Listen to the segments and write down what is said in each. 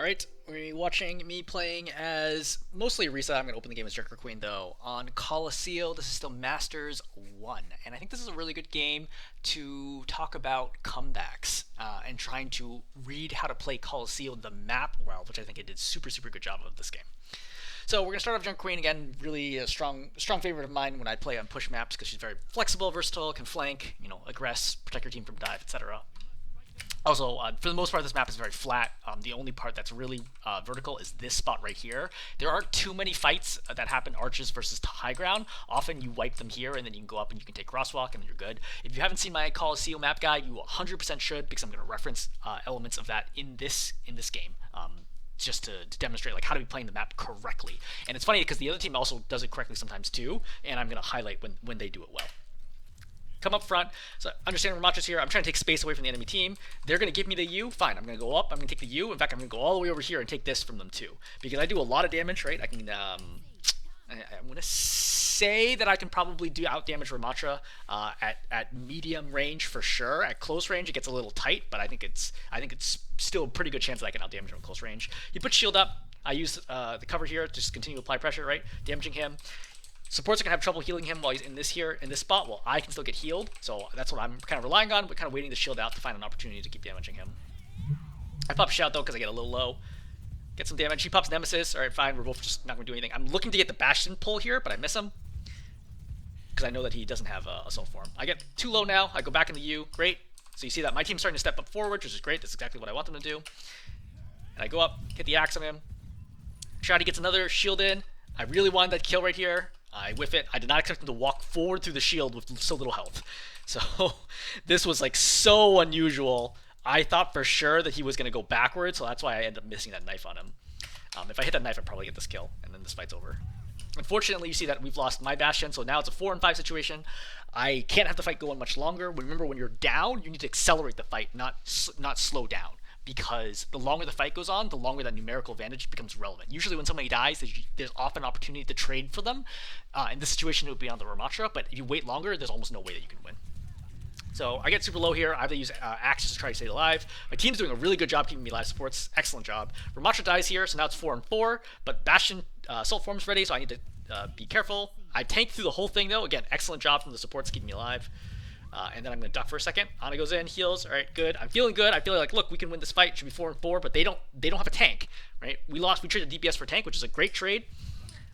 Alright, we're watching me playing as mostly Orisa. I'm going to open the game as Joker Queen though. On Colosseo, this is still Masters 1. And I think this is a really good game to talk about comebacks and trying to read how to play Colosseo, the map, well, which I think it did super good job of this game. So we're going to start off Joker Queen again, really a strong favorite of mine when I play on push maps because she's very flexible, versatile, can flank, aggress, protect your team from dive, etc. Also, for the most part, this map is very flat. The only part that's really vertical is this spot right here. There aren't too many fights that happen arches versus high ground. Often you wipe them here, and then you can go up and you can take crosswalk, and then you're good. If you haven't seen my Colosseo map guide, you 100% should, because I'm going to reference elements of that in this game. Just to demonstrate like how to be playing the map correctly. And it's funny because the other team also does it correctly sometimes too, and I'm going to highlight when they do it well. Come up front. So understand Ramacha's here. I'm trying to take space away from the enemy team. They're going to give me the U. Fine. I'm going to go up. I'm going to take the U. In fact, I'm going to go all the way over here and take this from them too. Because I do a lot of damage, right? I can, I'm going to say that I can probably do out damage Ramacha at medium range for sure. At close range, it gets a little tight, but I think it's still a pretty good chance that I can out damage him at close range. He puts shield up. I use the cover here to just continue to apply pressure, right? Damaging him. Supports are going to have trouble healing him while he's in this spot, while I can still get healed. So that's what I'm kind of relying on, but kind of waiting to shield out to find an opportunity to keep damaging him. I pop Shout though because I get a little low. Get some damage. He pops Nemesis. Alright, fine. We're both just not going to do anything. I'm looking to get the Bastion pull here, but I miss him. Because I know that he doesn't have Assault Form. I get too low now. I go back in the U. Great. So you see that my team's starting to step up forward, which is great. That's exactly what I want them to do. And I go up, hit the axe on him. Shouty gets another shield in. I really wanted that kill right here. I whiff it. I did not expect him to walk forward through the shield with so little health. So this was like so unusual. I thought for sure that he was going to go backwards, so that's why I ended up missing that knife on him. If I hit that knife, I'd probably get this kill, and then this fight's over. Unfortunately, you see that we've lost my Bastion, so now it's a 4-5 situation. I can't have the fight go on much longer. Remember, when you're down, you need to accelerate the fight, not slow down. Because the longer the fight goes on, the longer that numerical advantage becomes relevant. Usually when somebody dies, there's often an opportunity to trade for them. In this situation, it would be on the Ramacha, but if you wait longer, there's almost no way that you can win. So I get super low here. I have to use axes to try to stay alive. My team's doing a really good job keeping me alive. Supports, excellent job. Ramacha dies here, so now it's 4-4, but Bastion Assault Form's ready, so I need to be careful. I tank through the whole thing, though. Again, excellent job from the supports keeping me alive. And then I'm going to duck for a second. Ana goes in, heals. All right, good. I'm feeling good. I feel like, look, we can win this fight. It should be 4-4, but they don't have a tank, right? We traded DPS for tank, which is a great trade.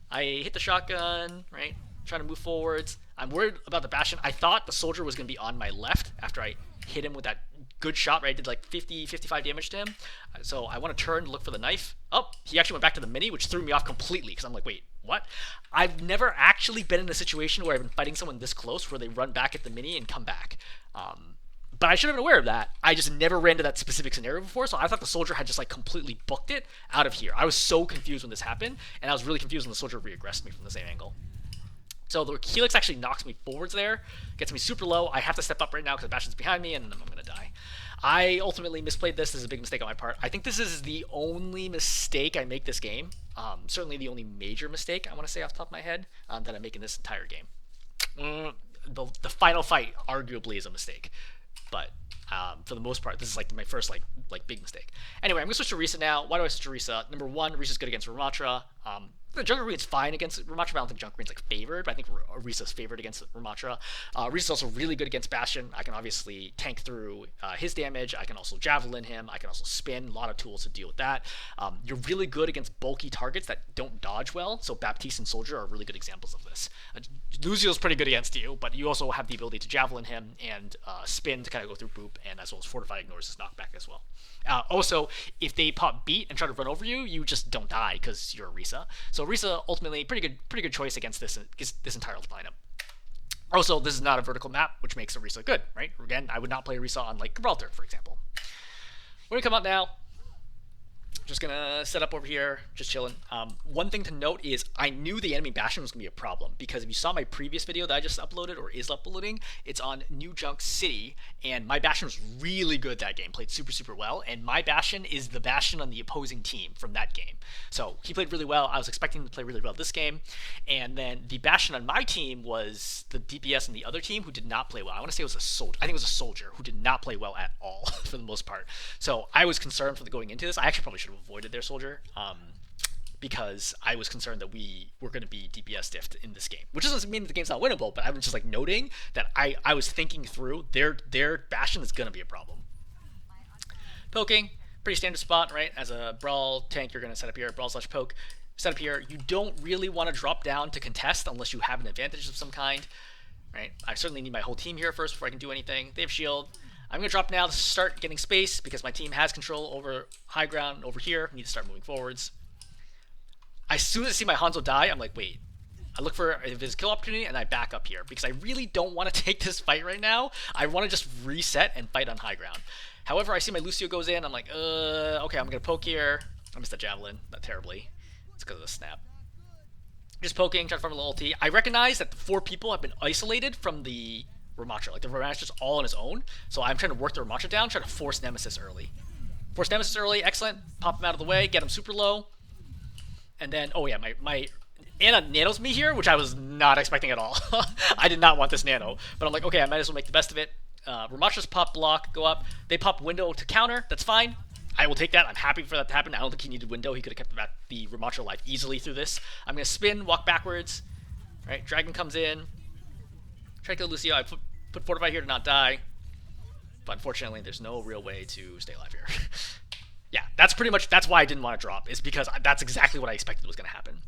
I hit the shotgun, right? Trying to move forwards. I'm worried about the Bastion. I thought the soldier was going to be on my left after I hit him with that good shot, right? I did like 55 damage to him. So I want to turn to look for the knife. Oh, he actually went back to the mini, which threw me off completely because I'm like, wait, what? I've never actually been in a situation where I've been fighting someone this close where they run back at the mini and come back. But I should have been aware of that. I just never ran to that specific scenario before, so I thought the soldier had just like completely booked it out of here. I was so confused when this happened, and I was really confused when the soldier re-aggressed me from the same angle. So the Helix actually knocks me forwards there, gets me super low. I have to step up right now because the Bastion's behind me, and then I'm going to die. I ultimately misplayed this. This is a big mistake on my part. I think this is the only mistake I make this game. Certainly the only major mistake, I want to say off the top of my head, that I make in this entire game. The final fight arguably is a mistake. But for the most part, this is like my first like big mistake. Anyway, I'm going to switch to Orisa now. Why do I switch to Orisa? Number one, Orisa's good against Ramacha. The Jungle Queen's fine against Ramacha, but I don't think Jungle Queen's like favored, but I think Orisa's favored against Ramacha. Orisa's also really good against Bastion. I can obviously tank through his damage. I can also javelin him. I can also spin. A lot of tools to deal with that. You're really good against bulky targets that don't dodge well, so Baptiste and Soldier are really good examples of this. Luzio's pretty good against you, but you also have the ability to javelin him and spin to kind of go through boop, and as well as Fortify ignores his knockback as well. Also, if they pop beat and try to run over you, you just don't die because you're Orisa. So Orisa ultimately pretty good choice against this entire lineup. Also, this is not a vertical map, which makes Orisa good, right? Again, I would not play Orisa on like Gibraltar, for example. We're gonna come out now. Just gonna set up over here, just chilling. One thing to note is I knew the enemy Bastion was gonna be a problem because if you saw my previous video that I just uploaded or is uploading, it's on New Junk City, and my Bastion was really good that game, played super well, and my Bastion is the Bastion on the opposing team from that game. So he played really well. I was expecting him to play really well this game, and then the Bastion on my team was the DPS on the other team who did not play well. I want to say it was a soldier. I think it was a soldier who did not play well at all for the most part. So I was concerned for the going into this. I actually probably should have avoided their soldier. Because I was concerned that we were going to be DPS diffed in this game, which doesn't mean that the game's not winnable. But I'm just like noting that I was thinking through their Bastion is going to be a problem. Poking, pretty standard spot, right? As a brawl tank, you're going to set up here, brawl slash poke. Set up here. You don't really want to drop down to contest unless you have an advantage of some kind, right? I certainly need my whole team here first before I can do anything. They have shield. I'm going to drop now to start getting space because my team has control over high ground over here. I need to start moving forwards. As soon as I see my Hanzo die, I'm like, wait. I look for if there's a kill opportunity and I back up here because I really don't want to take this fight right now. I want to just reset and fight on high ground. However, I see my Lucio goes in. I'm like, okay, I'm going to poke here. I missed the javelin, not terribly. It's because of the snap. Just poking, trying to farm a little ulti. I recognize that the 4 people have been isolated from the Ramattra. Like the Ramattra's just all on his own. So I'm trying to work the Ramattra down, try to force Nemesis early. Force Nemesis early, excellent. Pop him out of the way, get him super low. And then, oh yeah, my Anna nanos me here, which I was not expecting at all. I did not want this nano. But I'm like, okay, I might as well make the best of it. Ramattra's pop block, go up. They pop window to counter, that's fine. I will take that. I'm happy for that to happen. I don't think he needed window. He could have kept the Ramattra alive easily through this. I'm going to spin, walk backwards. Right, Dragon comes in. Try to kill Lucio. I put Fortify here to not die. But unfortunately, there's no real way to stay alive here. Yeah, that's why I didn't want to drop, is because that's exactly what I expected was going to happen.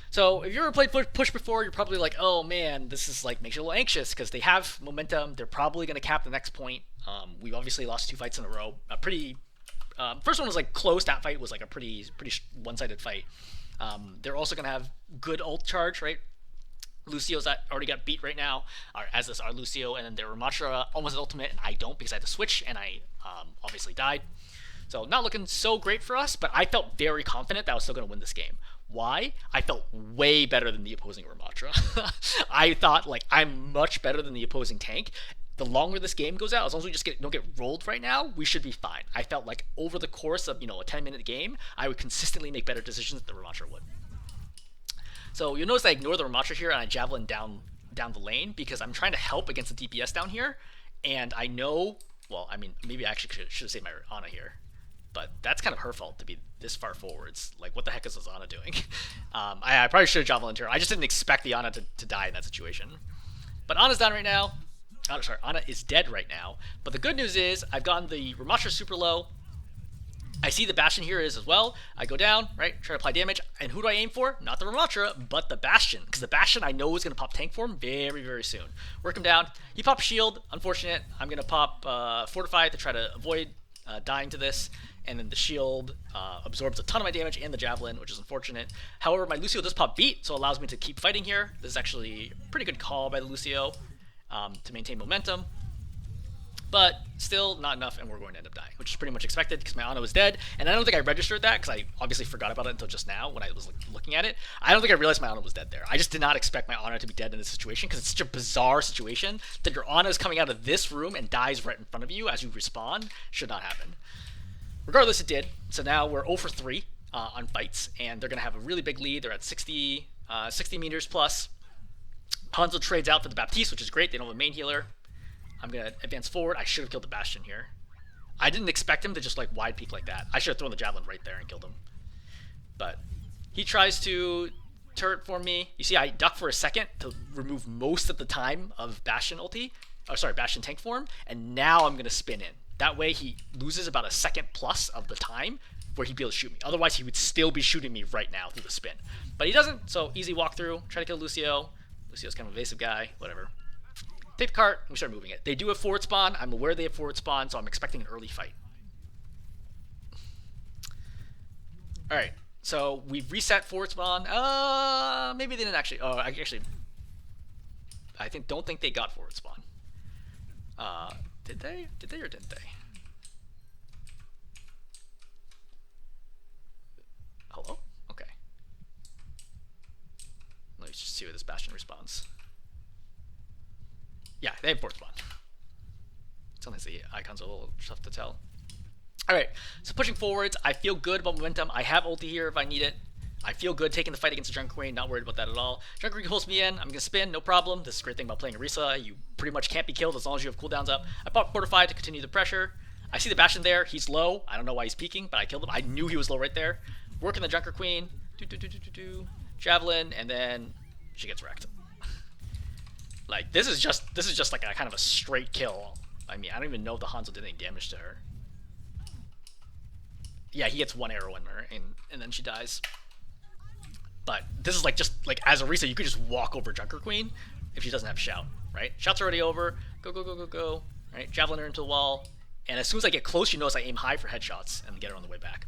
So if you ever played push before, you're probably like, oh man, this is like makes you a little anxious because they have momentum. They're probably going to cap the next point. We've obviously lost 2 fights in a row. A pretty first one was like close. That fight was like a pretty one-sided fight. They're also going to have good ult charge, right? Lucio's already got beat right now, as does our Lucio, and then their Ramattra almost at ultimate, and I don't because I had to switch, and I obviously died. So not looking so great for us, but I felt very confident that I was still going to win this game. Why? I felt way better than the opposing Ramattra. I thought, like, I'm much better than the opposing tank. The longer this game goes out, as long as we just don't get rolled right now, we should be fine. I felt like over the course of, a 10-minute game, I would consistently make better decisions than the Ramattra would. So you'll notice I ignore the Ramattra here and I javelin down the lane because I'm trying to help against the DPS down here. And I know, well, I mean, maybe I actually should have saved my Ana here. But that's kind of her fault to be this far forwards. Like, what the heck is this Ana doing? I probably should have javelined her. I just didn't expect the Ana to die in that situation. But Ana's down right now. Oh, sorry, Ana is dead right now. But the good news is I've gotten the Ramattra super low. I see the Bastion here is as well. I go down, right, try to apply damage. And who do I aim for? Not the Ramattra, but the Bastion. Because the Bastion I know is going to pop tank form very, very soon. Work him down. He pops shield. Unfortunate. I'm going to pop Fortify to try to avoid dying to this. And then the shield absorbs a ton of my damage and the javelin, which is unfortunate. However, my Lucio does pop beat, so it allows me to keep fighting here. This is actually a pretty good call by the Lucio to maintain momentum. But still not enough, and we're going to end up dying, which is pretty much expected because my Ana was dead. And I don't think I registered that because I obviously forgot about it until just now when I was looking at it. I don't think I realized my Ana was dead there. I just did not expect my Ana to be dead in this situation because it's such a bizarre situation that your Ana is coming out of this room and dies right in front of you as you respawn. Should not happen. Regardless, it did. So now we're 0 for 3 on fights, and they're going to have a really big lead. They're at 60 meters plus. Hanzo trades out for the Baptiste, which is great. They don't have a main healer. I'm going to advance forward. I should have killed the Bastion here. I didn't expect him to just like wide peek like that. I should have thrown the javelin right there and killed him. But he tries to turret for me. You see, I duck for a second to remove most of the time of Bastion ulti. Oh, sorry, Bastion tank form. And now I'm going to spin in. That way he loses about a second plus of the time where he'd be able to shoot me. Otherwise, he would still be shooting me right now through the spin. But he doesn't, so easy walkthrough. Try to kill Lucio. Lucio's kind of an evasive guy, whatever. Take the cart, and we start moving it. They do have forward spawn. I'm aware they have forward spawn, so I'm expecting an early fight. Alright, so we've reset forward spawn. Maybe they didn't actually. Oh, I don't think they got forward spawn. Did they? Did they or didn't they? Hello? Okay. Let me just see where this Bastion responds. Yeah, they have forward spawn. Sometimes the icons are a little tough to tell. Alright, so pushing forwards, I feel good about momentum. I have ulti here if I need it. I feel good taking the fight against the Junker Queen, not worried about that at all. Junker Queen pulls me in, I'm going to spin, no problem. This is a great thing about playing Orisa. You pretty much can't be killed as long as you have cooldowns up. I pop Fortify to continue the pressure. I see the Bastion there. He's low. I don't know why he's peeking, but I killed him. I knew he was low right there. Working the Junker Queen. Javelin, and then she gets wrecked. Like this is just like a kind of a straight kill. I mean, I don't even know if the Hanzo did any damage to her. Yeah, he gets one arrow in her, and then she dies. But this is like just like as Orisa, you could just walk over Junker Queen if she doesn't have shout, right? Shout's already over. Go go go go go. Right, javelin her into the wall, and as soon as I get close, you notice I aim high for headshots and get her on the way back.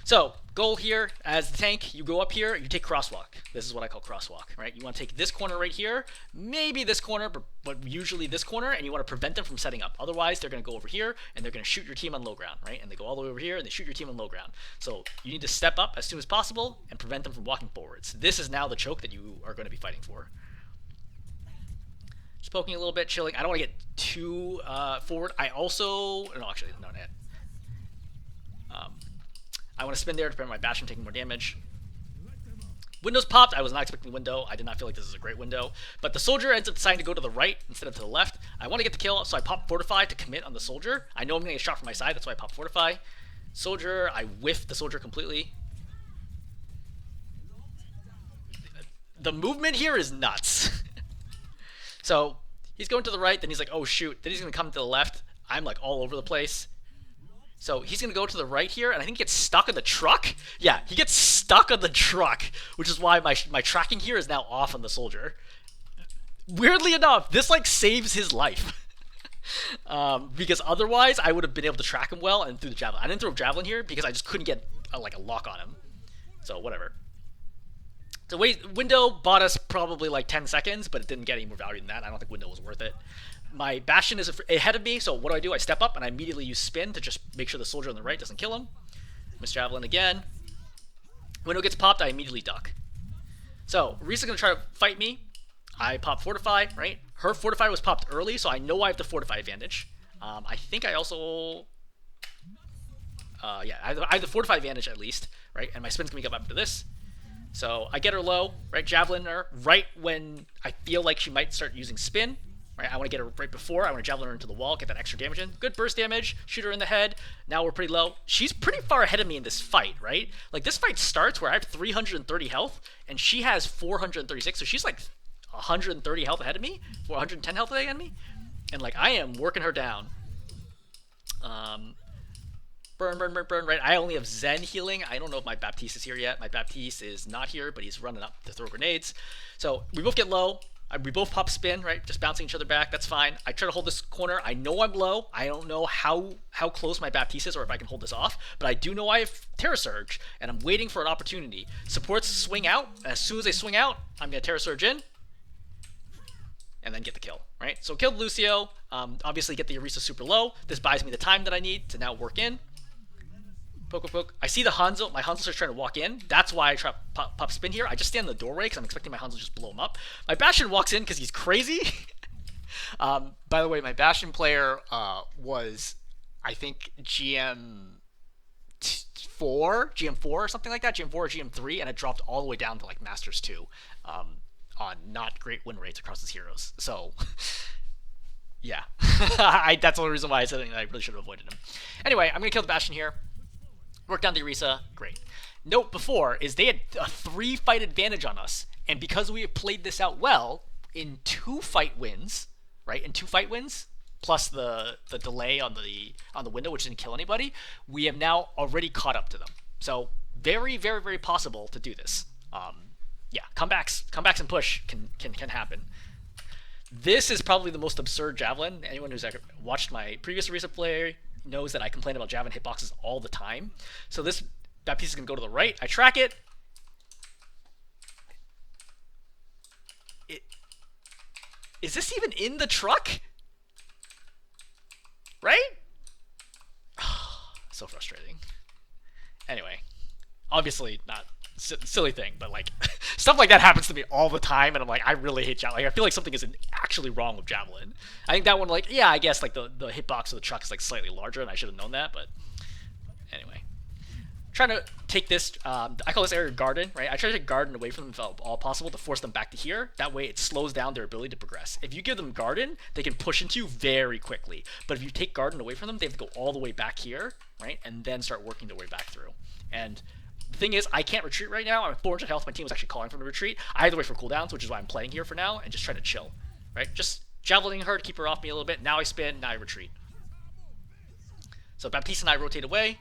So, goal here, as the tank, you go up here, you take crosswalk. This is what I call crosswalk, right? You want to take this corner right here, maybe this corner, but usually this corner, and you want to prevent them from setting up. Otherwise, they're going to go over here, and they're going to shoot your team on low ground, right? And they go all the way over here, and they shoot your team on low ground. So, you need to step up as soon as possible and prevent them from walking forwards. This is now the choke that you are going to be fighting for. Just poking a little bit, chilling. I don't want to get too forward. I also... No, actually, no, not. I want to spin there to prevent my Bastion taking more damage. Windows popped. I was not expecting window. I did not feel like this is a great window. But the soldier ends up deciding to go to the right instead of to the left. I want to get the kill, so I pop Fortify to commit on the soldier. I know I'm going to get shot from my side. That's why I pop Fortify. Soldier, I whiff the soldier completely. The movement here is nuts. So he's going to the right, then he's like, oh shoot. Then he's going to come to the left. I'm like all over the place. So he's going to go to the right here, and I think he gets stuck in the truck. Yeah, he gets stuck on the truck, which is why my tracking here is now off on the soldier. Weirdly enough, this like saves his life. Because otherwise, I would have been able to track him well and threw the javelin. I didn't throw a javelin here because I just couldn't get like a lock on him. So whatever. So window bought us probably like 10 seconds, but it didn't get any more value than that. I don't think window was worth it. My Bastion is ahead of me, so what do? I step up and I immediately use spin to just make sure the soldier on the right doesn't kill him. Miss Javelin again. Window gets popped, I immediately duck. So, Orisa's going to try to fight me. I pop Fortify, right? Her Fortify was popped early, so I know I have the Fortify advantage. I think I also... yeah, I have the Fortify advantage at least, right? And my spin's going to come up to this. So, I get her low, right? Javelin her right when I feel like she might start using spin. Right, I want to get her right before. I want to javelin her into the wall, get that extra damage in. Good burst damage, shoot her in the head. Now we're pretty low. She's pretty far ahead of me in this fight, right? Like this fight starts where I have 330 health, and she has 436, so she's like 130 health ahead of me, 410 health ahead of me, and like I am working her down. Burn, burn, burn, burn, right? I only have Zen healing. I don't know if my Baptiste is here yet. My Baptiste is not here, but he's running up to throw grenades. So we both get low. We both pop spin, right? Just bouncing each other back. That's fine. I try to hold this corner. I know I'm low. I don't know how close my Baptiste is or if I can hold this off, but I do know I have Terra Surge, and I'm waiting for an opportunity. Supports swing out. And as soon as they swing out, I'm going to Terra Surge in, and then get the kill, right? So killed Lucio. Obviously get the Orisa super low. This buys me the time that I need to now work in. Poke, poke, poke. I see the Hanzo. My Hanzo starts trying to walk in. That's why I try pop spin here. I just stand in the doorway because I'm expecting my Hanzo to just blow him up. My Bastion walks in because he's crazy. By the way, my Bastion player was, I think, GM4 or something like that. GM4 or GM3, and it dropped all the way down to like Masters 2 on not great win rates across his heroes. So, yeah. That's the only reason why I said that I really should have avoided him. Anyway, I'm going to kill the Bastion here. Work down the Orisa, great. Note before is they had a 3-fight advantage on us, and because we have played this out well, in 2 fight wins, right? In 2 fight wins, plus the delay on the window, which didn't kill anybody, we have now already caught up to them. So very, very, very possible to do this. Yeah, comebacks and push can happen. This is probably the most absurd javelin. Anyone who's watched my previous Orisa play knows that I complain about javelin hitboxes all the time. So that piece is going to go to the right. I track it. Is this even in the truck? Right? So frustrating. Anyway, obviously not silly thing, but like stuff like that happens to me all the time, and I'm like, I really hate javelin. Like, I feel like something is actually wrong with javelin. I think that one, like, yeah, I guess like the hitbox of the truck is like slightly larger, and I should have known that. But anyway, trying to take this, I call this area garden, right? I try to take garden away from them if all possible to force them back to here. That way it slows down their ability to progress. If you give them garden, they can push into you very quickly. But if you take garden away from them, they have to go all the way back here, right? And then start working their way back through. And the thing is, I can't retreat right now. I'm at 400 health. My team was actually calling for me to retreat. I had to wait for cooldowns, which is why I'm playing here for now, and just try to chill, right? Just javelining her to keep her off me a little bit. Now I spin, now I retreat. So Baptiste and I rotate away.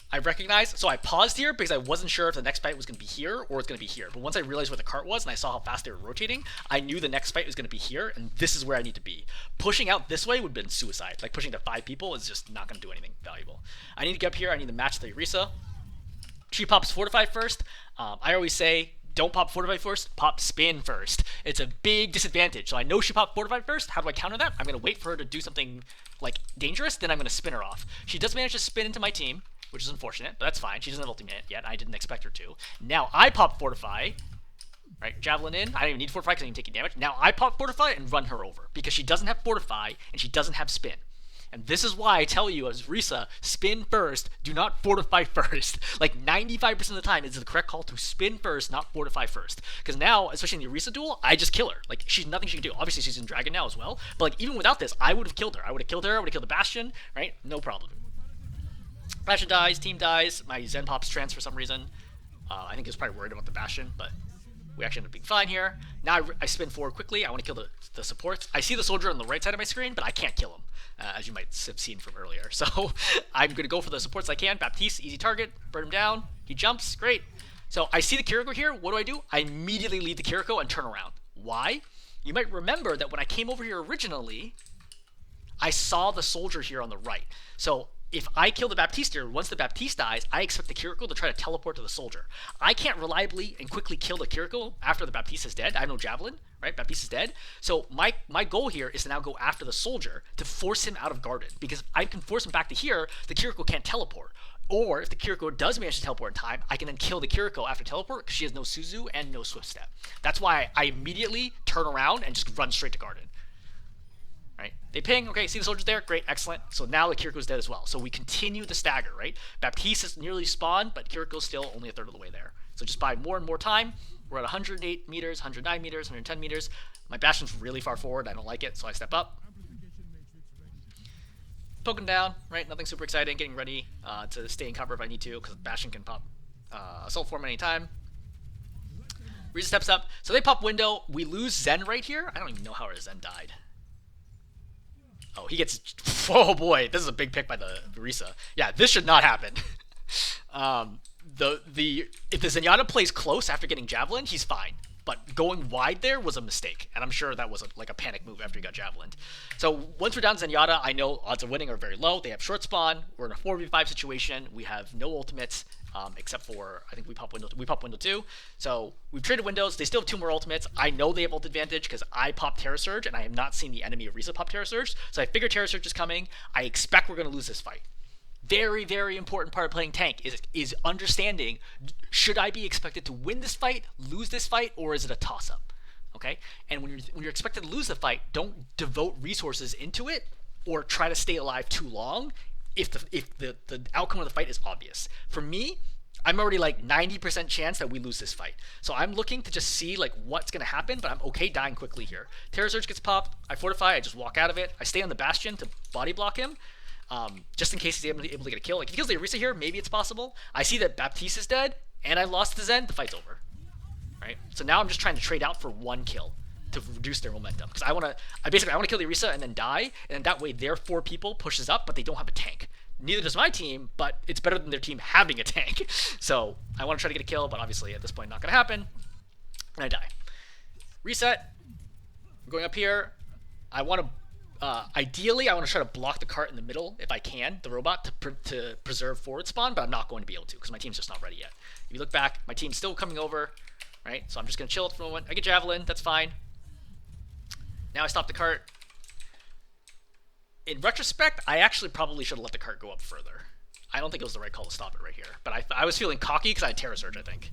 I recognized, so I paused here because I wasn't sure if the next fight was going to be here or it's going to be here. But once I realized where the cart was and I saw how fast they were rotating, I knew the next fight was going to be here, and this is where I need to be. Pushing out this way would have been suicide. Like, pushing to 5 people is just not going to do anything valuable. I need to get up here. I need to match the Orisa. She pops Fortify first. I always say, don't pop Fortify first, pop Spin first. It's a big disadvantage. So I know she popped Fortify first. How do I counter that? I'm going to wait for her to do something, like, dangerous, then I'm going to spin her off. She does manage to spin into my team, which is unfortunate, but that's fine. She doesn't have ultimate yet. I didn't expect her to. Now I pop Fortify, right? Javelin in. I don't even need Fortify because I ain't taking damage. Now I pop Fortify and run her over because she doesn't have Fortify and she doesn't have Spin. And this is why I tell you as Orisa, spin first, do not fortify first. Like 95% of the time, it's the correct call to spin first, not fortify first. Because now, especially in the Orisa duel, I just kill her. Like, she's nothing she can do. Obviously, she's in Dragon now as well. But like, even without this, I would have killed her. I would have killed the Bastion, right? No problem. Bastion dies, team dies, my Zen pops trans for some reason. I think he was probably worried about the Bastion, but we actually ended up being fine here. Now I spin forward quickly. I want to kill the supports. I see the soldier on the right side of my screen, but I can't kill him, as you might have seen from earlier. So I'm going to go for the supports I can. Baptiste, easy target. Burn him down. He jumps. Great. So I see the Kiriko here. What do? I immediately leave the Kiriko and turn around. Why? You might remember that when I came over here originally, I saw the soldier here on the right. So if I kill the Baptiste here, once the Baptiste dies, I expect the Kiriko to try to teleport to the soldier. I can't reliably and quickly kill the Kiriko after the Baptiste is dead. I have no Javelin, right? Baptiste is dead. So my goal here is to now go after the soldier to force him out of Garden. Because if I can force him back to here, the Kiriko can't teleport. Or if the Kiriko does manage to teleport in time, I can then kill the Kiriko after teleport because she has no Suzu and no Swift Step. That's why I immediately turn around and just run straight to Garden. Right? They ping, okay, see the soldiers there? Great, excellent. So now the Kiriko's dead as well. So we continue the stagger, right? Baptiste is nearly spawned, but Kiriko's still only a third of the way there. So just by more and more time, we're at 108 meters, 109 meters, 110 meters. My Bastion's really far forward. I don't like it, so I step up. Poke him down, right? Nothing super exciting. Getting ready to stay in cover if I need to, because Bastion can pop Assault Form anytime. Orisa steps up. So they pop window. We lose Zen right here. I don't even know how our Zen died. Oh, he gets... Oh, boy. This is a big pick by the Orisa. Yeah, this should not happen. If the Zenyatta plays close after getting Javelin, he's fine. But going wide there was a mistake. And I'm sure that was like a panic move after he got Javelined. So once we're down Zenyatta, I know odds of winning are very low. They have short spawn. We're in a 4v5 situation. We have no ultimates. Except for, I think we pop window 2. So we've traded windows. They still have 2 more ultimates. I know they have ult advantage because I popped Terra Surge and I have not seen the enemy Orisa pop Terra Surge. So I figure Terra Surge is coming. I expect we're going to lose this fight. Very, very important part of playing tank is understanding, should I be expected to win this fight, lose this fight, or is it a toss-up? Okay? And when you're expected to lose the fight, don't devote resources into it or try to stay alive too long if the outcome of the fight is obvious. For me, I'm already like 90% chance that we lose this fight. So I'm looking to just see like what's going to happen, but I'm okay dying quickly here. Terra Surge gets popped. I fortify. I just walk out of it. I stay on the Bastion to body block him, just in case he's able to get a kill. Like if he kills the Orisa here, maybe it's possible. I see that Baptiste is dead, and I lost the Zen. The fight's over. Right? So now I'm just trying to trade out for 1 kill to reduce their momentum. Because I want to kill the Orisa and then die, and then that way their 4 people pushes up, but they don't have a tank. Neither does my team, but it's better than their team having a tank. So I want to try to get a kill, but obviously at this point not going to happen. And I die. Reset. I'm going up here. I want to, ideally I want to try to block the cart in the middle if I can, the robot, to preserve forward spawn, but I'm not going to be able to because my team's just not ready yet. If you look back, my team's still coming over, right? So I'm just going to chill for a moment. I get Javelin, that's fine. Now I stop the cart. In retrospect, I actually probably should have let the cart go up further. I don't think it was the right call to stop it right here. But I was feeling cocky because I had Terra Surge, I think.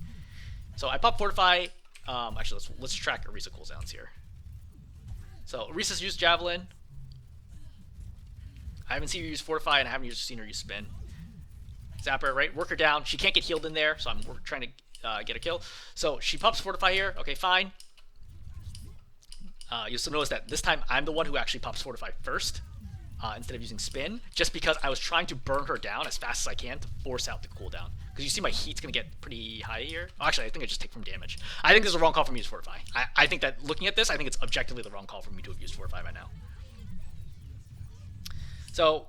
So I pop Fortify. Actually, let's track Orisa cooldowns here. So Orisa's used Javelin. I haven't seen her use Fortify, and I haven't seen her use Spin. Zap her, right? Work her down. She can't get healed in there, so I'm trying to get a kill. So she pops Fortify here. Okay, fine. You'll still notice that this time I'm the one who actually pops Fortify first instead of using Spin, just because I was trying to burn her down as fast as I can to force out the cooldown. Because you see my heat's going to get pretty high here. Oh, actually, I think I just take from damage. I think this is a wrong call for me to use Fortify. I think that looking at this, I think it's objectively the wrong call for me to have used Fortify by now. So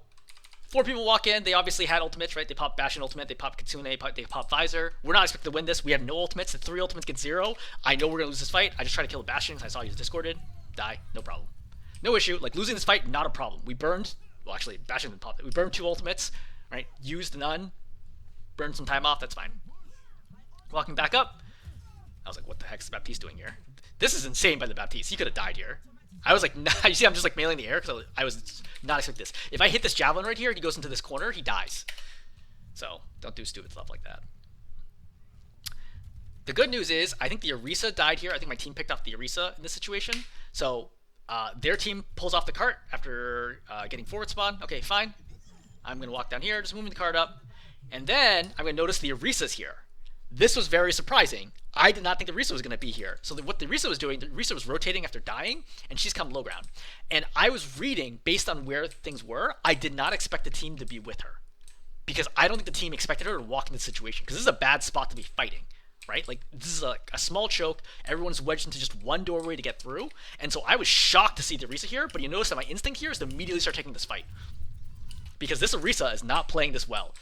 4 people walk in. They obviously had ultimates, right? They pop Bastion ultimate, they pop Kitsune, they pop Visor. We're not expected to win this. We have no ultimates. The 3 ultimates get 0. I know we're going to lose this fight. I just try to kill the Bastion because I saw he was discorded. Die. No problem. No issue. Like, losing this fight, not a problem. We burned... Well, actually, Bastion didn't pop it. We burned 2 ultimates, right? Used none. Burned some time off. That's fine. Walking back up. I was like, what the heck is Baptiste doing here? This is insane by the Baptiste. He could have died here. I was like, nah, you see, I'm just like mailing the air because I was not expecting this. If I hit this javelin right here, he goes into this corner, he dies. So don't do stupid stuff like that. The good news is, I think the Orisa died here. I think my team picked off the Orisa in this situation. So their team pulls off the cart after getting forward spawn. Okay, fine. I'm going to walk down here, just moving the cart up. And then I'm going to notice the Orisa's here. This was very surprising. I did not think the Orisa was going to be here. So what the Orisa was doing, the Orisa was rotating after dying, and she's come low ground. And I was reading, based on where things were, I did not expect the team to be with her. Because I don't think the team expected her to walk in this situation. Because this is a bad spot to be fighting, right? Like, this is a small choke. Everyone's wedged into just one doorway to get through. And so I was shocked to see the Orisa here, but you notice that my instinct here is to immediately start taking this fight. Because this Orisa is not playing this well.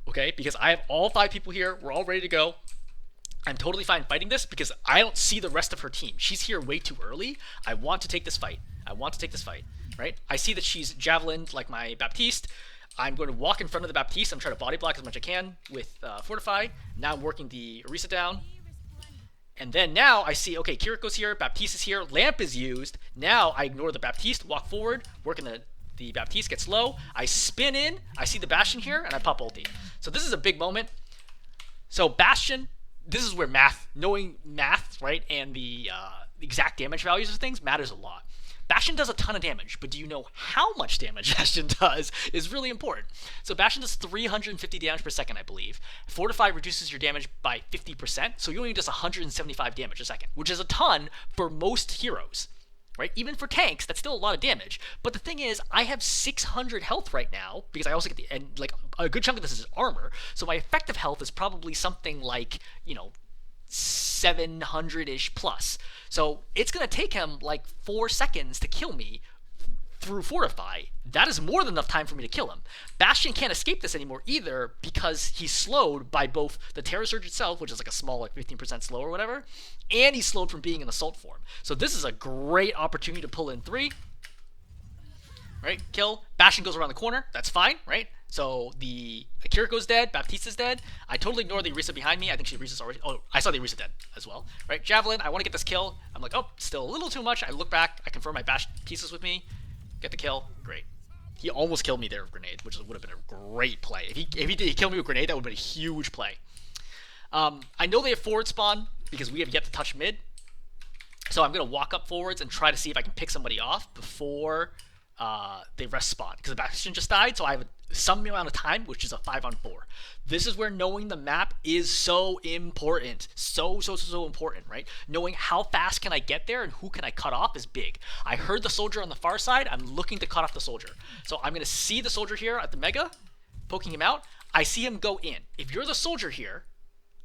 Okay, because I have all 5 people here. We're all ready to go. I'm totally fine fighting this because I don't see the rest of her team. She's here way too early. I want to take this fight. Right? I see that she's javelined like my Baptiste. I'm going to walk in front of the Baptiste. I'm trying to body block as much as I can with Fortify. Now I'm working the Orisa down. And then now I see, okay, Kiriko's here, Baptiste is here, Lamp is used. Now I ignore the Baptiste, walk forward, work in the Baptiste gets low, I spin in, I see the Bastion here, and I pop ulti. So this is a big moment. So Bastion, this is where knowing math, right, and the exact damage values of things matters a lot. Bastion does a ton of damage, but do you know how much damage Bastion does is really important. So Bastion does 350 damage per second, I believe. Fortify reduces your damage by 50%, so you only does 175 damage a second, which is a ton for most heroes. Right? Even for tanks, that's still a lot of damage. But the thing is, I have 600 health right now, because I also get and like, a good chunk of this is armor, so my effective health is probably something like, 700-ish plus. So it's going to take him like 4 seconds to kill me through Fortify. That is more than enough time for me to kill him. Bastion can't escape this anymore either because he's slowed by both the Terror Surge itself, which is like a small, like 15% slow or whatever, and he's slowed from being in Assault form. So this is a great opportunity to pull in 3. Right? Kill. Bastion goes around the corner. That's fine, right? So the Kiriko's dead. Baptiste is dead. I totally ignore the Orisa behind me. I think Orisa's already... Oh, I saw the Orisa dead as well. Right? Javelin. I want to get this kill. I'm like, oh, still a little too much. I look back. I confirm my Baptiste is with me. Get the kill. Great. He almost killed me there with grenade, which would have been a great play. If he did kill me with grenade, that would have been a huge play. I know they have forward spawn because we have yet to touch mid. So I'm going to walk up forwards and try to see if I can pick somebody off before they rest spawn. Because the Bastion just died, so I have some amount of time, which is a 5-on-4. This is where knowing the map is so important. So important, right? Knowing how fast can I get there and who can I cut off is big. I heard the soldier on the far side. I'm looking to cut off the soldier. So I'm going to see the soldier here at the Mega, poking him out. I see him go in. If you're the soldier here,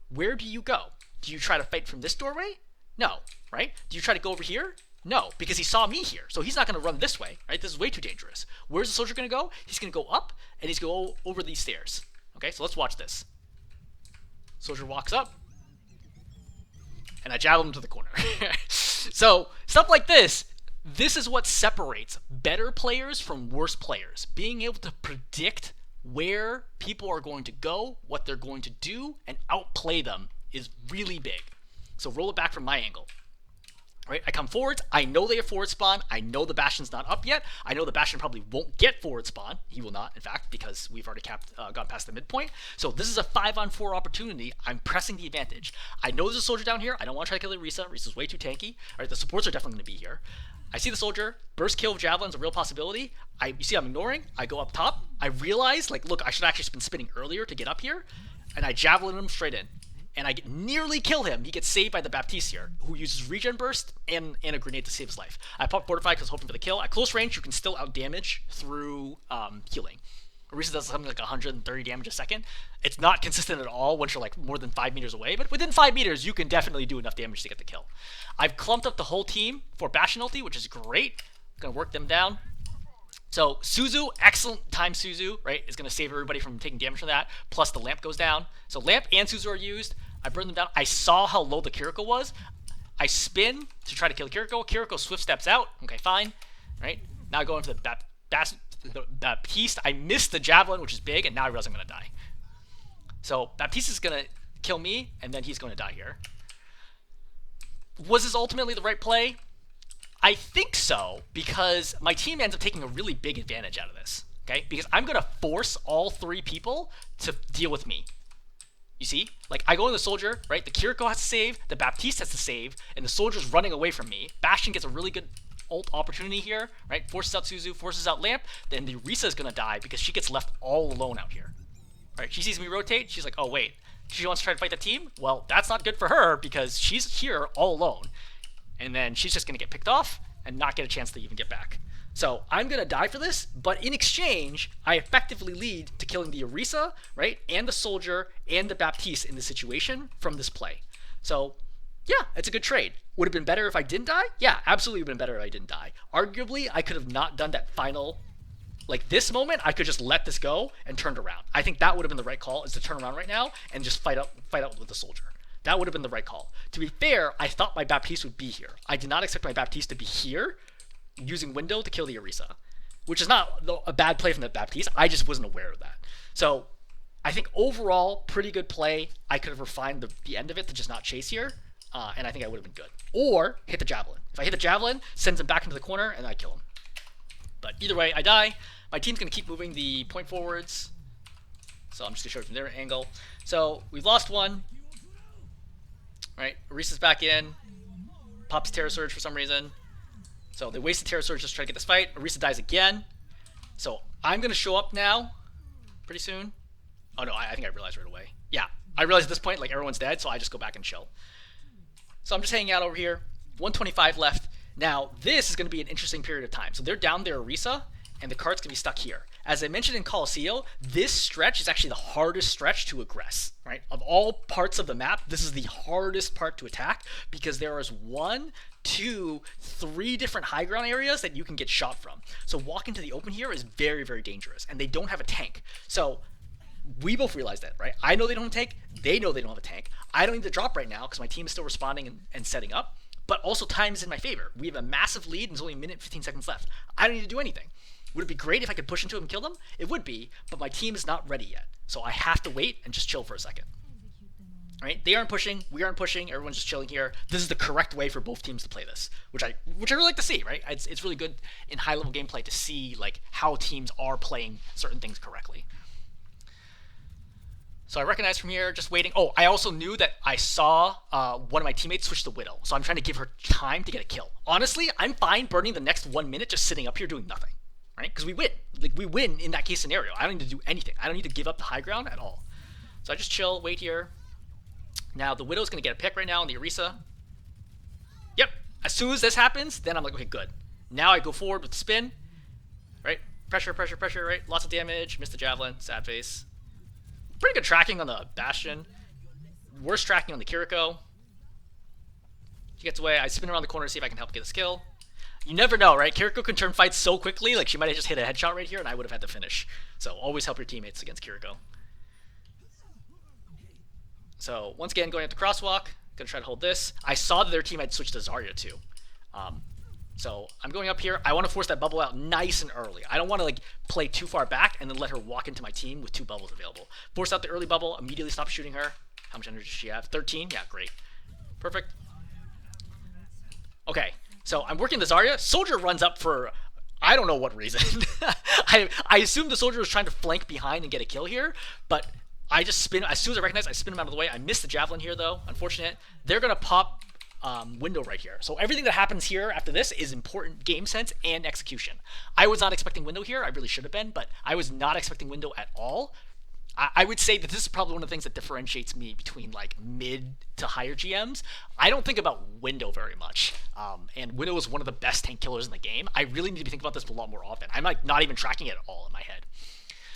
where do you go? Do you try to fight from this doorway? No, right? Do you try to go over here? No, because he saw me here, so he's not going to run this way, right? This is way too dangerous. Where's the soldier going to go? He's going to go up, and he's going to go over these stairs. Okay, so let's watch this. Soldier walks up, and I javelin him to the corner. So, stuff like this is what separates better players from worse players. Being able to predict where people are going to go, what they're going to do, and outplay them is really big. So roll it back from my angle. Right, I come forwards. I know they have forward spawn. I know the Bastion's not up yet. I know the Bastion probably won't get forward spawn. He will not, in fact, because we've already gone past the midpoint. So this is a 5-on-4 opportunity. I'm pressing the advantage. I know there's a soldier down here. I don't want to try to kill Orisa. Orisa's way too tanky. All right, the supports are definitely going to be here. I see the soldier. Burst kill of Javelin's a real possibility. You see I'm ignoring. I go up top. I realize, like, look, I should actually have been spinning earlier to get up here. And I Javelin him straight in. And I nearly kill him. He gets saved by the Baptiste here, who uses regen burst and a grenade to save his life. I pop fortified because I was hoping for the kill. At close range, you can still outdamage through healing. Orisa does something like 130 damage a second. It's not consistent at all once you're like more than 5 meters away, but within 5 meters, you can definitely do enough damage to get the kill. I've clumped up the whole team for Bastion ulti, which is great. Gonna work them down. So Suzu, excellent time Suzu, right, is going to save everybody from taking damage from that. Plus the lamp goes down. So lamp and Suzu are used. I burn them down. I saw how low the Kiriko was. I spin to try to kill Kiriko. Kiriko swift steps out. Okay, fine. Right? Now I go into the Baptiste. I missed the Javelin, which is big, and now I realize I'm going to die. So Baptiste is going to kill me, and then he's going to die here. Was this ultimately the right play? I think so, because my team ends up taking a really big advantage out of this. Okay? Because I'm going to force all 3 people to deal with me. You see? Like, I go in the soldier, right? The Kiriko has to save, the Baptiste has to save, and the soldier's running away from me. Bastion gets a really good ult opportunity here, right? Forces out Suzu, forces out Lamp, then the Orisa is going to die because she gets left all alone out here. Right? She sees me rotate, she's like, oh wait, she wants to try to fight the team? Well, that's not good for her because she's here all alone. And then she's just going to get picked off and not get a chance to even get back. So I'm going to die for this, but in exchange, I effectively lead to killing the Orisa, right, and the soldier and the Baptiste in this situation from this play. So yeah, it's a good trade. Would have been better if I didn't die? Yeah, absolutely would have been better if I didn't die. Arguably, I could have not done that final, like this moment, I could just let this go and turned around. I think that would have been the right call, is to turn around right now and just fight out with the soldier. That would have been the right call. To be fair, I thought my Baptiste would be here. I did not expect my Baptiste to be here, using window to kill the Orisa, which is not a bad play from the Baptiste. I just wasn't aware of that. So I think overall, pretty good play. I could have refined the end of it to just not chase here, and I think I would have been good. Or hit the Javelin. If I hit the Javelin, sends him back into the corner, and I kill him. But either way, I die. My team's going to keep moving the point forwards. So I'm just going to show it from their angle. So we've lost one. Right, Orisa's back in. Pops Terror Surge for some reason. So they wasted Terror Surge just to try to get this fight. Orisa dies again. So I'm going to show up now pretty soon. Oh no, I think I realized right away. Yeah, I realized at this point, like, everyone's dead, so I just go back and chill. So I'm just hanging out over here. 125 left. Now, this is going to be an interesting period of time. So they're down there, Orisa, and the cart's going to be stuck here. As I mentioned in Colosseo, this stretch is actually the hardest stretch to aggress, right? Of all parts of the map, this is the hardest part to attack because there is 1, 2, 3 different high ground areas that you can get shot from. So walking to the open here is very, very dangerous, and they don't have a tank. So we both realize that, right? I know they don't have a tank. They know they don't have a tank. I don't need to drop right now because my team is still responding and setting up. But also time is in my favor. We have a massive lead and there's only a minute 15 seconds left. I don't need to do anything. Would it be great if I could push into him and kill them? It would be, but my team is not ready yet. So I have to wait and just chill for a second. Right? They aren't pushing, we aren't pushing, everyone's just chilling here. This is the correct way for both teams to play this, which I really like to see, right? It's really good in high level gameplay to see like how teams are playing certain things correctly. So I recognize from here, just waiting. Oh, I also knew that I saw one of my teammates switch to Widow. So I'm trying to give her time to get a kill. Honestly, I'm fine burning the next 1 minute just sitting up here doing nothing. Right? Because we win. Like, we win in that case scenario. I don't need to do anything. I don't need to give up the high ground at all. So I just chill, wait here. Now, the Widow's going to get a pick right now on the Orisa. Yep. As soon as this happens, then I'm like, okay, good. Now I go forward with the spin. Right? Pressure, pressure, pressure, right? Lots of damage. Missed the Javelin. Sad face. Pretty good tracking on the Bastion. Worse tracking on the Kiriko. She gets away. I spin around the corner to see if I can help get a skill. You never know, right? Kiriko can turn fights so quickly, like she might have just hit a headshot right here and I would have had to finish. So always help your teammates against Kiriko. So once again, going up the crosswalk, gonna try to hold this. I saw that their team had switched to Zarya too. So I'm going up here. I want to force that bubble out nice and early. I don't want to like play too far back and then let her walk into my team with 2 bubbles available. Force out the early bubble, immediately stop shooting her. How much energy does she have? 13? Yeah, great. Perfect. Okay, so I'm working the Zarya. Soldier runs up for I don't know what reason. I assume the soldier was trying to flank behind and get a kill here, but I just spin as soon as I recognize. I spin him out of the way. I missed the javelin here though. Unfortunate. They're gonna pop window right here. So everything that happens here after this is important game sense and execution. I was not expecting window here. I really should have been, but I was not expecting window at all. I would say that this is probably one of the things that differentiates me between like mid to higher GMs. I don't think about window very much, and window is one of the best tank killers in the game. I really need to be thinking about this a lot more often. I'm like not even tracking it at all in my head.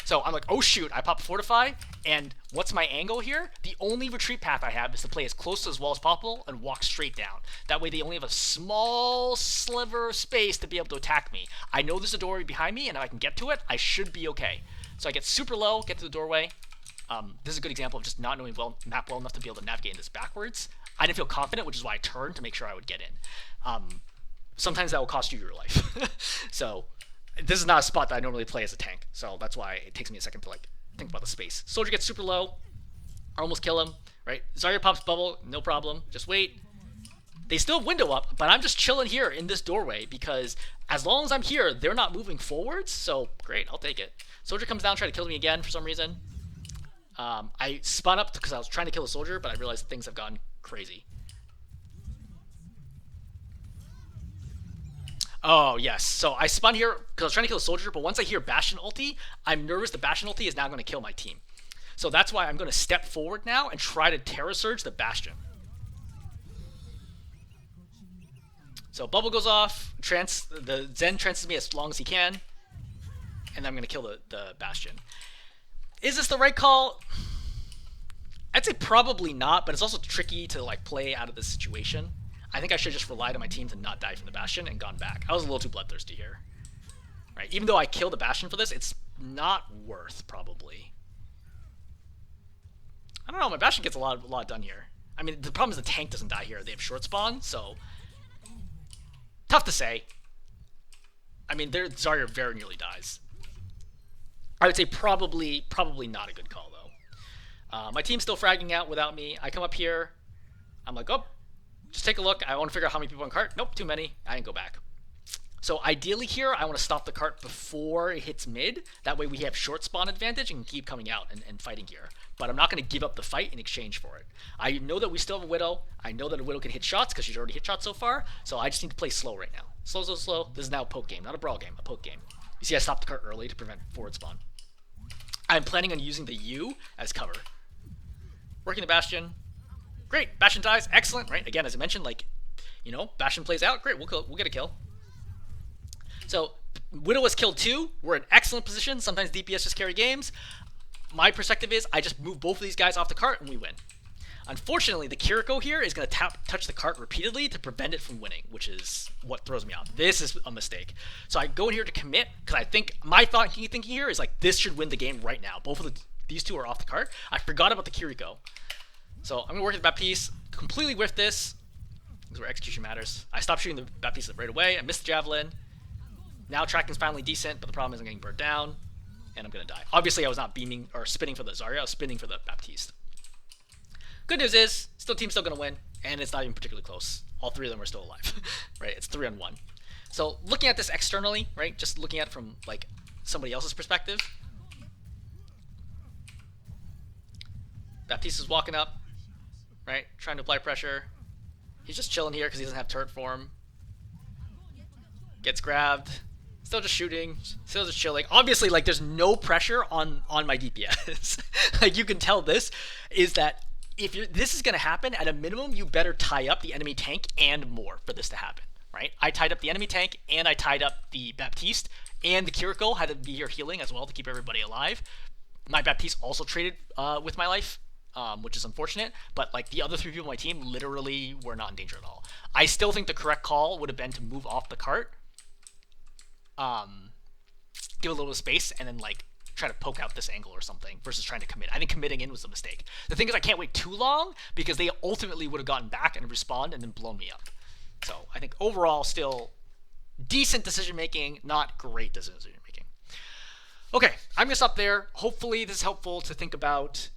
So I'm like, oh shoot, I pop fortify, and what's my angle here? The only retreat path I have is to play as close to this wall as possible and walk straight down. That way they only have a small sliver of space to be able to attack me. I know there's a doorway behind me, and if I can get to it, I should be okay. So I get super low, get to the doorway. This is a good example of just not knowing map well enough to be able to navigate this backwards. I didn't feel confident, which is why I turned to make sure I would get in. Sometimes that will cost you your life. So this is not a spot that I normally play as a tank, so that's why it takes me a second to like think about the space. Soldier gets super low, I almost kill him. Right, Zarya pops bubble, no problem. Just wait. They still have window up, but I'm just chilling here in this doorway because as long as I'm here, they're not moving forwards. So great, I'll take it. Soldier comes down, try to kill me again for some reason. I spun up because I was trying to kill a soldier, but I realized things have gone crazy. Oh, yes. So I spun here because I was trying to kill a soldier, but once I hear Bastion ulti, I'm nervous the Bastion ulti is now going to kill my team. So that's why I'm going to step forward now and try to Terra Surge the Bastion. So bubble goes off, the Zen trances me as long as he can, and then I'm going to kill the Bastion. Is this the right call? I'd say probably not, but it's also tricky to like play out of this situation. I think I should just relied on my team to not die from the Bastion and gone back. I was a little too bloodthirsty here. Right? Even though I killed the Bastion for this, it's not worth probably. I don't know, my Bastion gets a lot done here. I mean, the problem is the tank doesn't die here. They have short spawn, so tough to say. I mean, their Zarya very nearly dies. I would say probably not a good call, though. My team's still fragging out without me. I come up here. I'm like, oh, just take a look. I want to figure out how many people on cart. Nope, too many. I didn't go back. So ideally here, I want to stop the cart before it hits mid. That way we have short spawn advantage and can keep coming out and fighting here. But I'm not going to give up the fight in exchange for it. I know that we still have a Widow. I know that a Widow can hit shots because she's already hit shots so far. So I just need to play slow right now. Slow, slow, slow. This is now a poke game, not a brawl game, a poke game. You see I stopped the cart early to prevent forward spawn. I'm planning on using the U as cover. Working the Bastion. Great, Bastion dies, excellent, right? Again, as I mentioned, like, you know, Bastion plays out, great, we'll get a kill. So, Widow was killed too. We're in excellent position. Sometimes DPS just carry games. My perspective is I just move both of these guys off the cart and we win. Unfortunately, the Kiriko here is going to touch the cart repeatedly to prevent it from winning, which is what throws me off. This is a mistake. So I go in here to commit because I think my thinking here is like this should win the game right now. Both of these two are off the cart. I forgot about the Kiriko. So I'm going to work with Baptiste, completely whiff this. This is where execution matters. I stopped shooting the Baptiste right away. I missed the Javelin. Now tracking's finally decent, but the problem is I'm getting burnt down, and I'm going to die. Obviously, I was not beaming or spinning for the Zarya. I was spinning for the Baptiste. Good news is, team's still going to win, and it's not even particularly close. All three of them are still alive, right? It's 3-on-1. So looking at this externally, right, just looking at it from like somebody else's perspective, Baptiste is walking up, right, trying to apply pressure. He's just chilling here because he doesn't have turret form. Gets grabbed. Still just shooting. Still just chilling. Obviously, like, there's no pressure on my DPS. Like, you can tell this is that if this is going to happen, at a minimum, you better tie up the enemy tank and more for this to happen, right? I tied up the enemy tank, and I tied up the Baptiste, and the Kiriko had to be here healing as well to keep everybody alive. My Baptiste also traded with my life, which is unfortunate, but like the other three people on my team literally were not in danger at all. I still think the correct call would have been to move off the cart, give a little space, and then like try to poke out this angle or something versus trying to commit. I think committing in was a mistake. The thing is I can't wait too long because they ultimately would have gotten back and respawned and then blown me up. So I think overall still decent decision making, not great decision making. Okay, I'm gonna stop there. Hopefully this is helpful to think about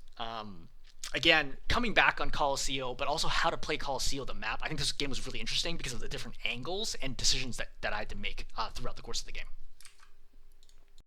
again, coming back on Colosseo, but also how to play Colosseo, the map. I think this game was really interesting because of the different angles and decisions that I had to make throughout the course of the game.